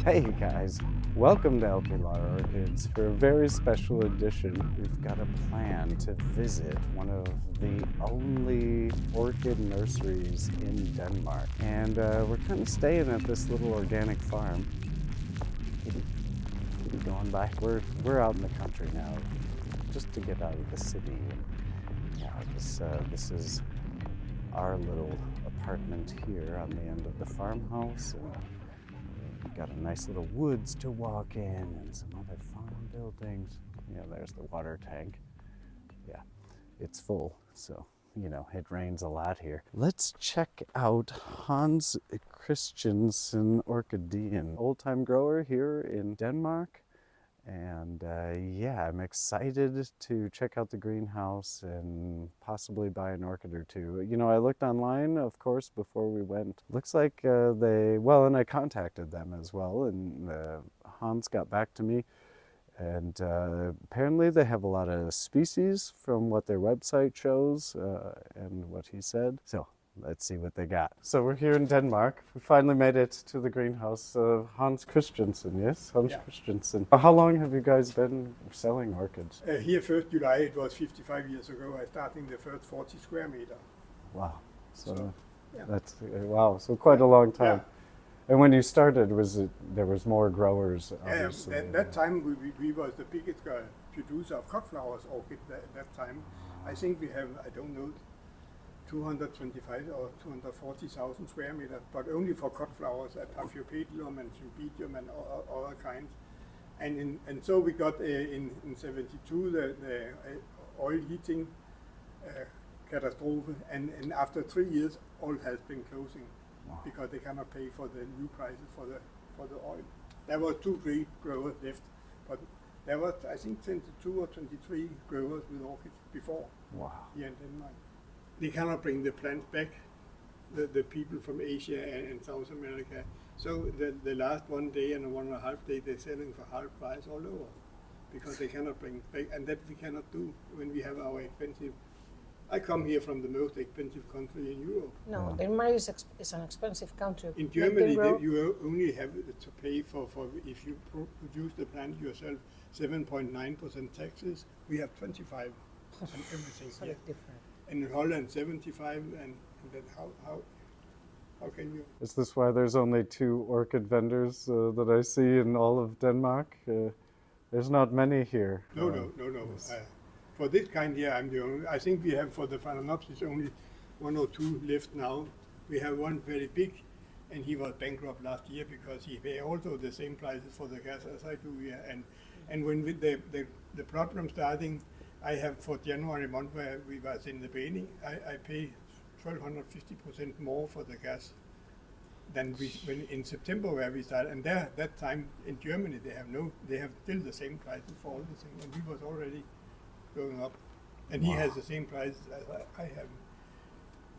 Hey guys, welcome to LP Orchids. For a very special edition, we've got a plan to visit one of the only orchid nurseries in Denmark. And we're kind of staying at this little organic farm. Kitty going by. We're out in the country now, just to get out of the city. And yeah, this is our little apartment here on the end of the farmhouse. And we've got a nice little woods to walk in and some other farm buildings. Yeah, there's the water tank. Yeah, it's full, so it rains a lot here. Let's check out Hans Christiansen Orchidean, old-time grower here in Denmark. And yeah, I'm excited to check out the greenhouse and possibly buy an orchid or two. I looked online, of course, before we went. Looks like and I contacted them as well, and Hans got back to me. And apparently they have a lot of species from what their website shows and what he said. So let's see what they got. So we're here in Denmark. We finally made it to the greenhouse of Hans Christiansen, yes? Hans Christiansen. How long have you guys been selling orchids? Here 1st July, it was 55 years ago, I started the first 40 square meter. Wow. So yeah. That's, wow, so quite a long time. Yeah. And when you started, there was more growers? Obviously. At that time, we was the biggest producer of cut-flowers orchid at that time. I think we have, I don't know, 225 or 240,000 square meters, but only for cut flowers at Paphiopedilum and Cymbidium and other kinds. And so we got in 72 the oil heating catastrophe, and after 3 years all has been closing. Wow. Because they cannot pay for the new prices for the oil. There were 2-3 growers left, but there was I think 22 or 23 growers with orchids before. Wow. Here in Denmark. They cannot bring the plants back, the people from Asia and South America. So the last 1 day and 1.5 days they're selling for half price all over, because they cannot bring back, and that we cannot do when we have our expensive. I come here from the most expensive country in Europe. No, Denmark is an expensive country. In Germany, you only have to pay for if you produce the plant yourself, 7.9% taxes. We have 25 and everything so here. Different. And in Holland, 75, and then how can you? Is this why there's only 2 orchid vendors that I see in all of Denmark? There's not many here. No. Yes. For this kind here, I'm the only. I think we have for the Phalaenopsis only 1 or 2 left now. We have one very big, and he was bankrupt last year because he paid also the same prices for the gas as I do here. And when with the problem starting, I have for January month where we was in the beginning, I pay 1,250% more for the gas than when in September where we started. And there, that time in Germany they have still the same prices for all the things, and he was already going up, and he has the same price as I have.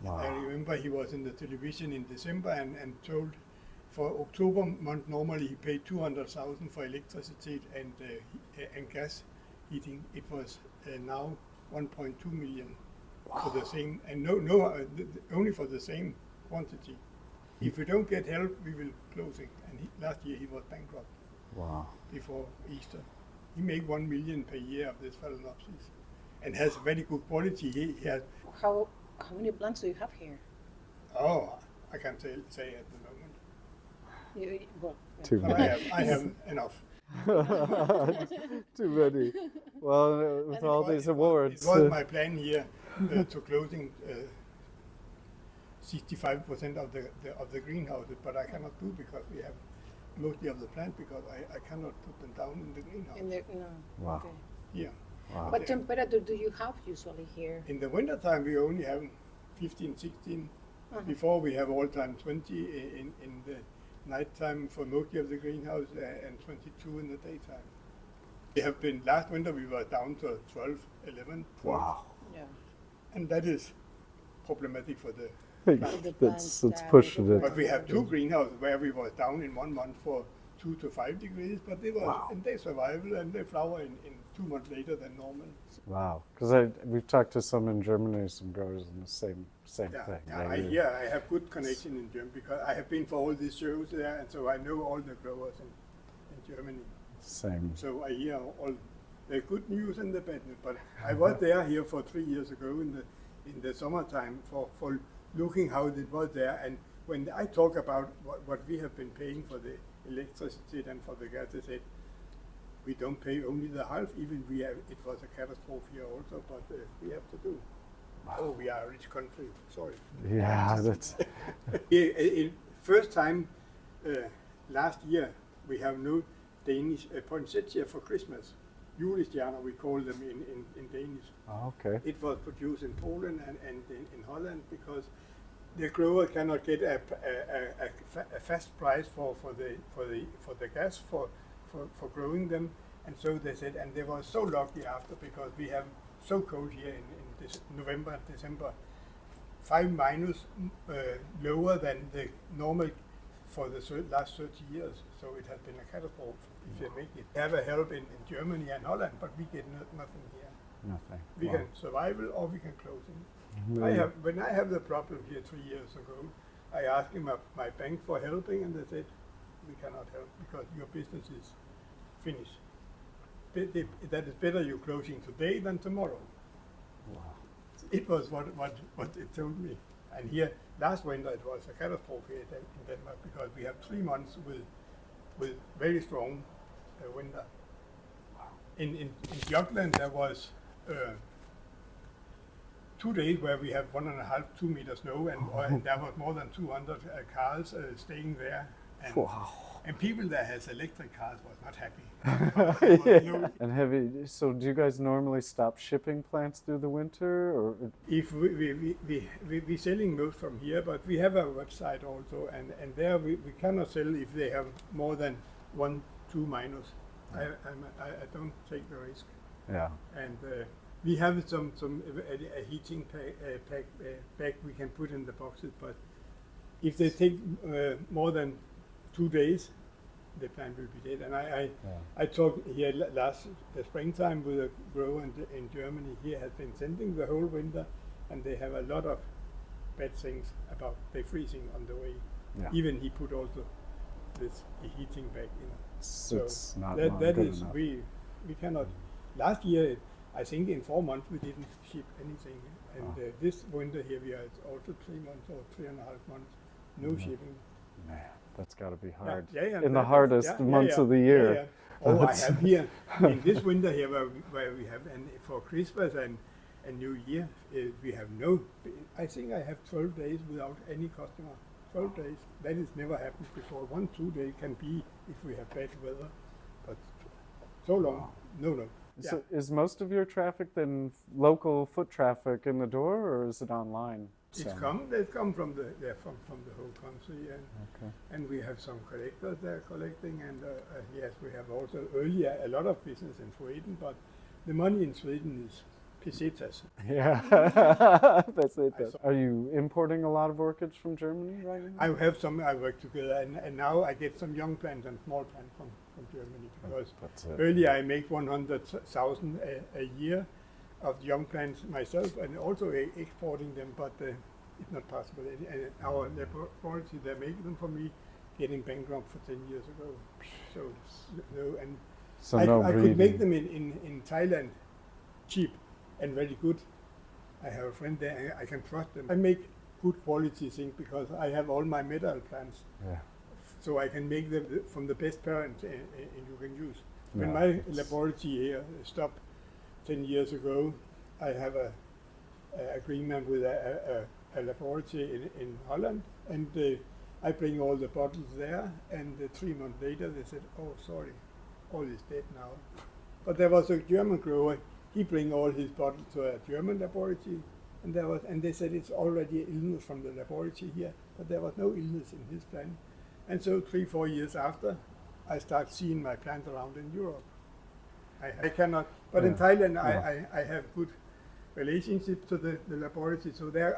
Wow. I remember he was in the television in December and told for October month normally he paid 200,000 for electricity and gas heating. It was now 1.2 million for the same, and only for the same quantity. If we don't get help, we will closing. And last year he was bankrupt. Wow. Before Easter. He made 1 million per year of this Phalaenopsis, and has very good quality. He has. How many plants do you have here? Oh, I can't say at the moment. Too many. I have enough. Too many. Well, with all these awards. It was my plan here to closing 65% of the greenhouses, but I cannot do because we have mostly of the plant, because I cannot put them down in the greenhouse. Wow. Okay. Yeah. Wow. What temperature do you have usually here? In the winter time we only have 15, 16. Before we have all time 20 in the night time for mostly of the greenhouse, and 22 in the daytime. We have been, last winter we were down to 12, 11, 12. Wow. Yeah. And that is problematic for the It's pushing it. But we have 2 greenhouses where we was down in 1 month for 2 to 5 degrees, but they were and they survive and they flower in 2 months later than normal. Wow. Because we've talked to some in Germany, some growers, and the same Yeah, thing. yeah, I have good connection in Germany because I have been for all these shows there, and so I know all the growers in Germany. Same. So I hear all the good news and the bad news. But I was there here for 3 years ago in the summertime for looking how it was there. And when I talk about what we have been paying for the electricity and for the gas, they said we don't pay only the half. Even it was a catastrophe here also, but we have to do. Oh, we are a rich country. Sorry. Yeah, that's. First time last year we have no Danish poinsettia for Christmas. Julestjerner, we call them in Danish. Oh, okay. It was produced in Poland and in Holland because the grower cannot get a fast price for the gas for growing them, and so they said, and they were so lucky after because we have so cold here in this November and December, 5 minus lower than the normal for the last 30 years. So it has been a catastrophe if they make it. They have a help in Germany and Holland, but we get nothing here. Nothing. We Wow. can survive or we can close it. Really? When I have the problem here 3 years ago, I asked him my bank for helping, and they said we cannot help because your business is finished. That is better you closing today than tomorrow. Wow. It was what it told me. And here last winter it was a catastrophe in Denmark because we have 3 months with very strong winter. In Jutland there was 2 days where we have 1.5, 2 meters snow, and there was more than 200 cars staying there. And, Wow. and people that has electric cars was not happy. Yeah. And so do you guys normally stop shipping plants through the winter, or? If we selling most from here, but we have a website also, and there we cannot sell if they have more than 1, 2 minus. I don't take the risk. Yeah. And we have some a heating pack we can put in the boxes, but if they take more than 2 days, the plant will be dead. And I talked here last springtime with a grower in Germany. He has been sending the whole winter, and they have a lot of bad things about they freezing on the way. Yeah. Even he put also this heating back in. It's not that good is enough. we cannot. Last year, I think in 4 months we didn't ship anything, and this winter here we are also 3 months or 3.5 months no shipping. Man, that's got to be hard. Yeah, in the hardest months of the year. Yeah. Oh, I have here in this winter here where we have, and for Christmas and New Year we have no. I think I have 12 days without any customer. 12 days. That has never happened before. 1-2 days can be if we have bad weather, but so long, no. So Yeah. is most of your traffic then local foot traffic in the door, or is it online? They come from the whole country, and we have some collectors there collecting, and yes, we have also earlier a lot of business in Sweden, but the money in Sweden is pesetas. Yeah, pesetas. Are you importing a lot of orchids from Germany right now? I have some. I work together, and now I get some young plants and small plants from Germany because That's it. earlier I make 100,000 a year of young plants myself, and also exporting them, but it's not possible. And our laboratory, they make them for me, getting bankrupt for 10 years ago. So no, and So I no could breeding. make them in Thailand, cheap and very good. I have a friend there, I can trust them. I make good quality things because I have all my metal plants, Yeah. so I can make them from the best parent and you can use. When Yeah. my laboratory here stopped 10 years ago, I have a agreement with a laboratory in Holland, and I bring all the bottles there, and 3 months later they said, oh sorry, all is dead now. But there was a German grower, he bring all his bottles to a German laboratory, and they said it's already illness from the laboratory here, but there was no illness in his plant. And so 3-4 years after, I start seeing my plant around in Europe. I cannot, but in Thailand I have good relationship to the laboratory, so there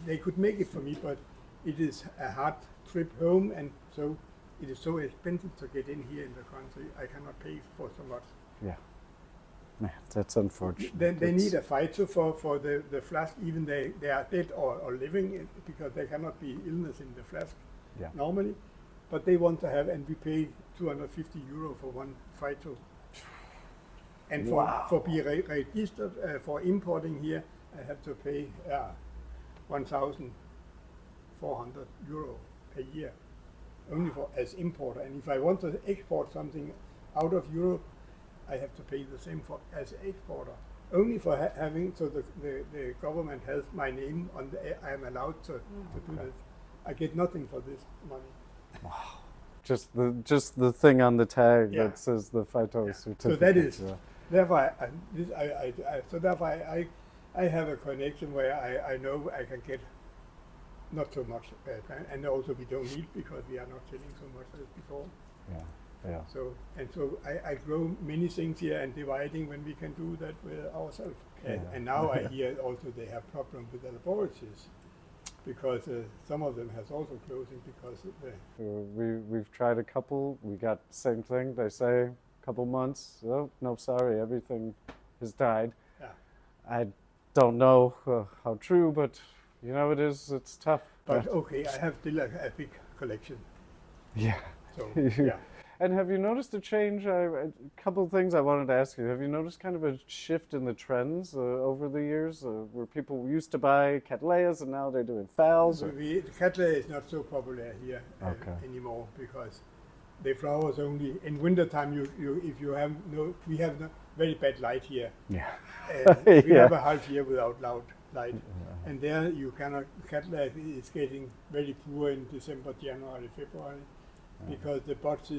they could make it for me, but it is a hard trip home, and so it is so expensive to get in here in the country. I cannot pay for so much. Yeah. Man, that's unfortunate. Then they It's- need a phyto for the flask, even they are dead or living, because there cannot be illness in the flask Yeah. normally. But they want to have, and we pay €250 for one phyto. And for be registered for importing here, I have to pay €1,400 per year, only for as importer. And if I want to export something out of Europe, I have to pay the same for as exporter. Only for having, so the government has my name on I am allowed to do this. I get nothing for this money. Just the thing on the tag Yeah. that says the phyto Yeah. certificate. So that is, yeah. therefore, I have a connection where I know I can get not so much, and also we don't need, because we are not selling so much as before. Yeah. Yeah. So I grow many things here and dividing when we can do that with ourselves. And now I hear also they have problem with the laboratories, because some of them has also closing because of the We've tried a couple. We got same thing. They say couple months. Oh no, sorry, everything has died. Yeah. I don't know how true, but you know it's tough. But okay, I have still a big collection. Yeah. So yeah. And have you noticed a change? A couple of things I wanted to ask you. Have you noticed kind of a shift in the trends over the years, where people used to buy Cattleyas and now they're doing phals? So the Cattleya is not so popular here anymore, because the flowers only in wintertime. If you have we have no very bad light here. Yeah. We have a half year without loud light, and there you cannot. Cattleya is getting very poor in December, January, February, because the buds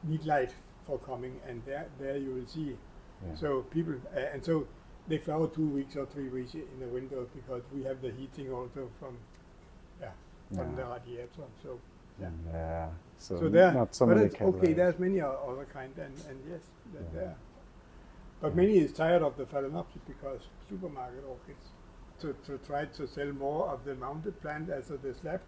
need light for coming, and there you will see. Yeah. So people and so they flower 2 weeks or 3 weeks in the winter, because we have the heating also from the radiator. So Yeah. so there, not so but many it's okay. Cattleyas. There's many other kind, and yes, there. But many is tired of the phalaenopsis, because supermarket orchids to try to sell more of the mounted plant as of the slab,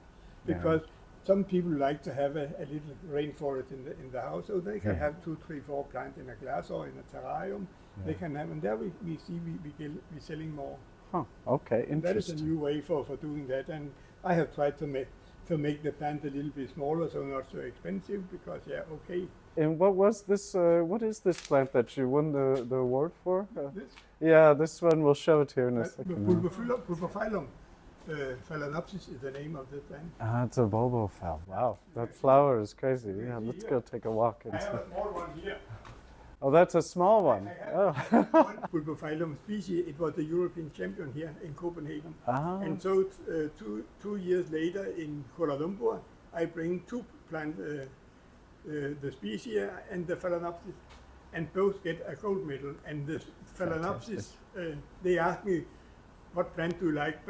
because some people like to have a little rainforest in the house, so they can have 2, 3, 4 plants in a glass or in a terrarium. They can have, and there we see we selling more. Huh. Okay. And that is a Interesting. new way for doing that, and I have tried to make the plant a little bit smaller, so not so expensive, because okay. And what was this? What is this plant that you won the award for? This Yeah, this one. We'll show it here in a second. Pulverphyllum phalaenopsis is the name of the plant. Ah, it's a bulbo phal. Wow, that flower is crazy. Yeah, let's go take a walk. I And have a small one here. oh, that's a small one. Oh. One Pulverphyllum species. It was the European champion here in Copenhagen. Ah. And so 2 years later in Kuala Lumpur, I bring 2 plant, the species and the phalaenopsis, and both get a gold medal. And the phalaenopsis, they asked me, what plant do you like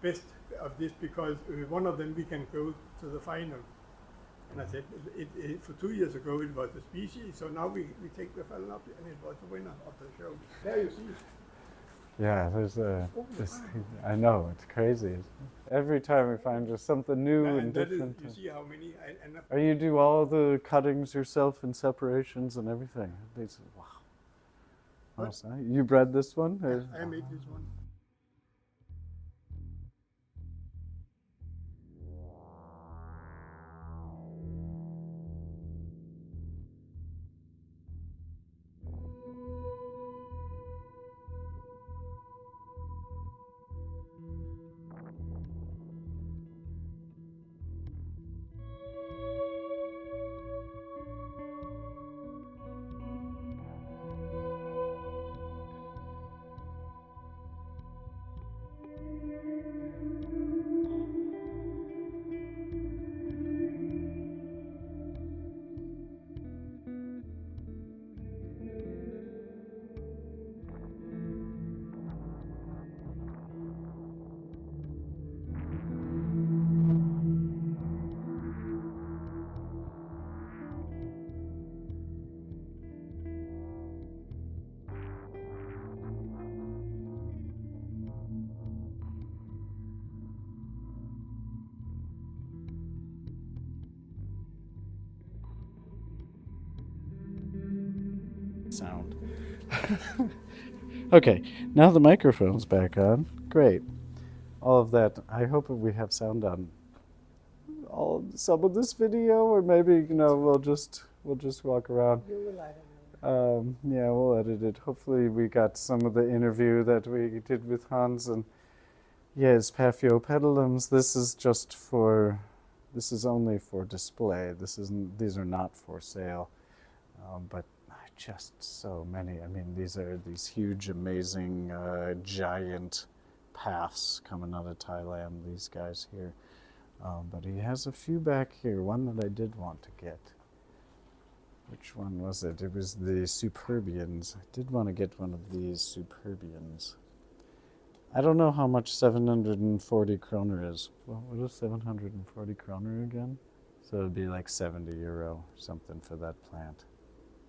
best of this, because one of them we can go to the final. And I said, for 2 years ago it was the species, so now we take the phalaenopsis, and it was the winner of the show. There you see. Yeah, there's this. I know, it's crazy. Every time we find just something new and that is, different. you see how many. You do all the cuttings yourself and separations and everything. Wow. What? Awesome. You bred this one? I made this one. Sound. Okay, now the microphone's back on. Great. All of that. I hope we have sound on some of this video, or maybe we'll just walk around. You will edit it. Yeah, we'll edit it. Hopefully, we got some of the interview that we did with Hans, and yes, Paphiopedilums. This is only for display. These are not for sale. But just so many. I mean, these are these huge, amazing, giant paths coming out of Thailand. These guys here. But he has a few back here. One that I did want to get. Which one was it? It was the Superbians. I did want to get one of these Superbians. I don't know how much 740 kroner is. Well, what is 740 kroner again? So it'd be like 70 euro something for that plant.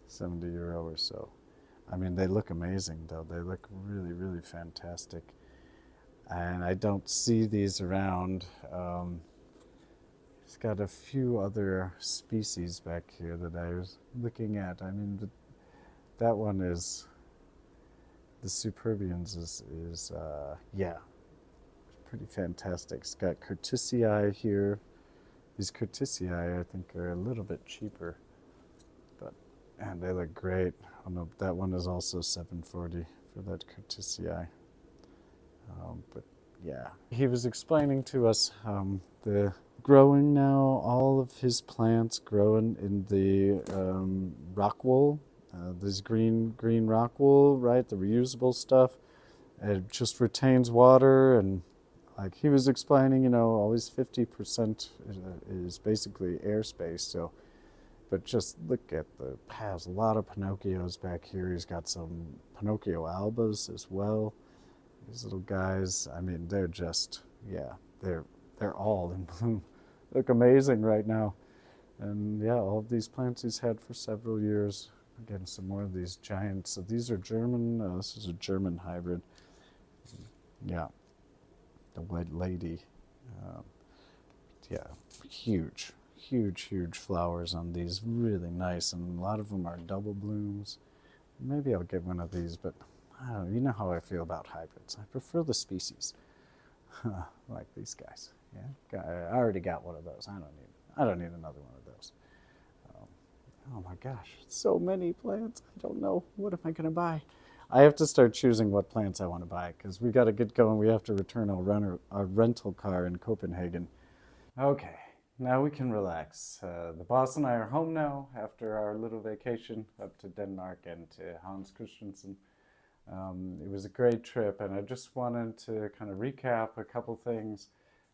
70 euro or so. I mean, they look amazing though. They look really, really fantastic. And I don't see these around. It's got a few other species back here that I was looking at. I mean, that one is, the Superbians is yeah, pretty fantastic. It's got Curtisii here. These Curtisii, I think, are a little bit cheaper, and they look great. Oh no, that one is also 740 for that Curtisii. But yeah, he was explaining to us the growing now, all of his plants growing in the rock wool, this green rock wool, right? The reusable stuff. It just retains water, and like he was explaining, always 50% is basically airspace. So, but just look at the paths. A lot of Pinocchios back here. He's got some Pinocchio albas as well. These little guys, I mean, they're just, yeah, they're all in bloom. Look amazing right now. And yeah, all of these plants he's had for several years. Again, some more of these giants. So these are German, this is a German hybrid. Yeah, the White Lady. Yeah, huge flowers on these, really nice. And a lot of them are double blooms. Maybe I'll get one of these, but I don't know, you know how I feel about hybrids. I prefer the species, like these guys. Yeah, I already got one of those. I don't need another one of those. Oh my gosh, so many plants. I don't know. What am I going to buy? I have to start choosing what plants I want to buy because we got to get going. We have to return our rental car in Copenhagen. Okay, now we can relax. The boss and I are home now after our little vacation up to Denmark and to Hans Christiansen. It was a great trip, and I just wanted to kind of recap a couple things.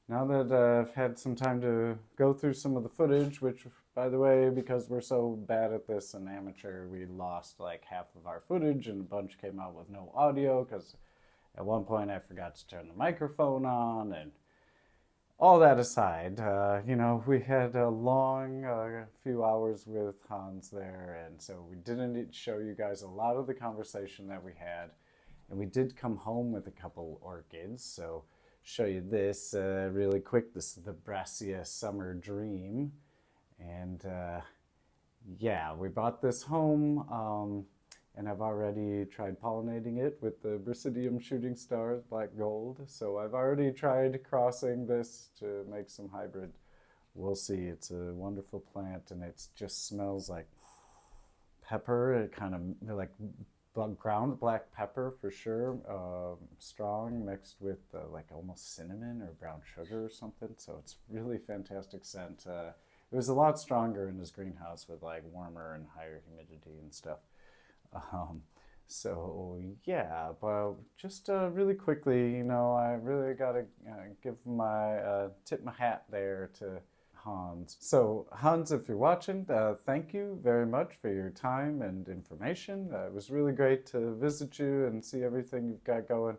Now that I've had some time to go through some of the footage, which, by the way, because we're so bad at this and amateur, we lost like half of our footage and a bunch came out with no audio because at one point I forgot to turn the microphone on. And all that aside, we had a long few hours with Hans there, and so we didn't show you guys a lot of the conversation that we had. And we did come home with a couple orchids, so show you this really quick. This is the Brassia Summer Dream, and yeah, we bought this home, and I've already tried pollinating it with the Brasidium shooting stars black gold. So I've already tried crossing this to make some hybrid. We'll see. It's a wonderful plant, and it just smells like pepper. It kind of like ground black pepper for sure, strong, mixed with like almost cinnamon or brown sugar or something. So it's really fantastic scent. It was a lot stronger in his greenhouse with like warmer and higher humidity and stuff. So yeah, but just really quickly, I really gotta give tip my hat there to Hans. So Hans, if you're watching, thank you very much for your time and information. It was really great to visit you and see everything you've got going.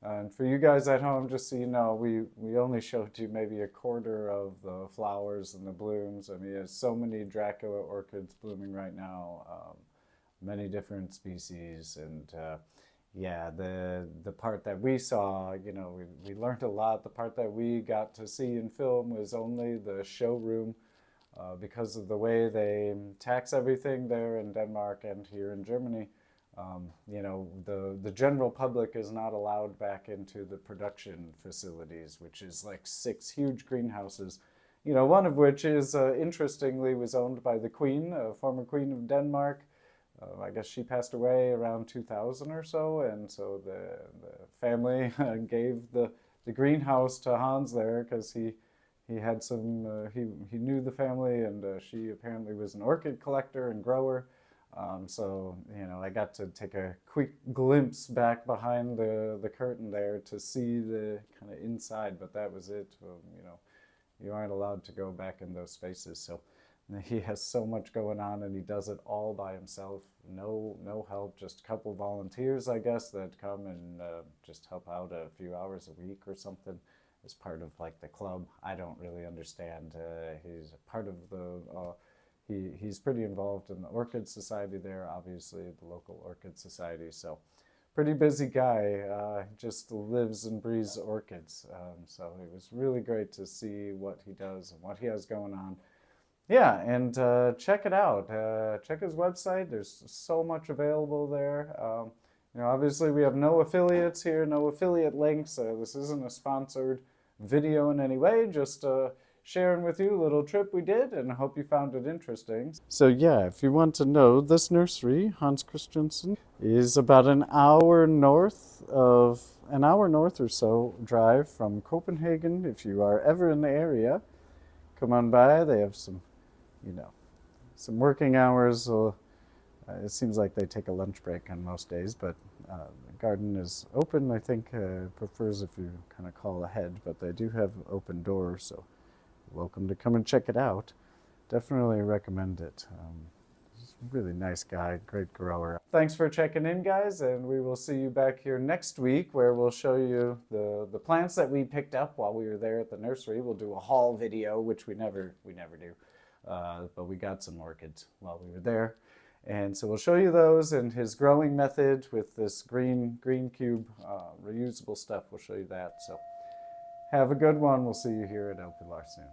And for you guys at home, just so you know, we only showed you maybe a quarter of the flowers and the blooms. I mean, there's so many Dracula orchids blooming right now, many different species, and yeah, the part that we saw, we learned a lot. The part that we got to see in film was only the showroom because of the way they tax everything there in Denmark and here in Germany. You know, the general public is not allowed back into the production facilities, which is like 6 huge greenhouses. You know, one of which is, interestingly, was owned by the Queen, former Queen of Denmark. I guess she passed away around 2000 or so, and so the family gave the greenhouse to Hans there because he had some, he knew the family, and she apparently was an orchid collector and grower. So, you know, I got to take a quick glimpse back behind the curtain there to see the kind of inside, but that was it. You know, you aren't allowed to go back in those spaces. So he has so much going on, and he does it all by himself. No help, just a couple volunteers, I guess, that come and just help out a few hours a week or something as part of like the club. I don't really understand. He's part of the... He's pretty involved in the Orchid Society there, obviously, the local Orchid Society. So pretty busy guy, just lives and breathes orchids. So it was really great to see what he does and what he has going on. Yeah, and check it out. Check his website. There's so much available there. You know, obviously we have no affiliates here, no affiliate links. This isn't a sponsored video in any way, just sharing with you a little trip we did, and I hope you found it interesting. So yeah, if you want to know, this nursery, Hans Christiansen, is about an hour north or so drive from Copenhagen. If you are ever in the area, come on by. They have some, you know, some working hours. It seems like they take a lunch break on most days, but the garden is open. I think prefers if you kind of call ahead, but they do have open doors, so welcome to come and check it out. Definitely recommend it. He's a really nice guy, great grower. Thanks for checking in, guys, and we will see you back here next week where we'll show you the plants that we picked up while we were there at the nursery. We'll do a haul video, which we never do, but we got some orchids while we were there. And so we'll show you those and his growing method with this green cube reusable stuff. We'll show you that. So have a good one. We'll see you here at El Pilar soon.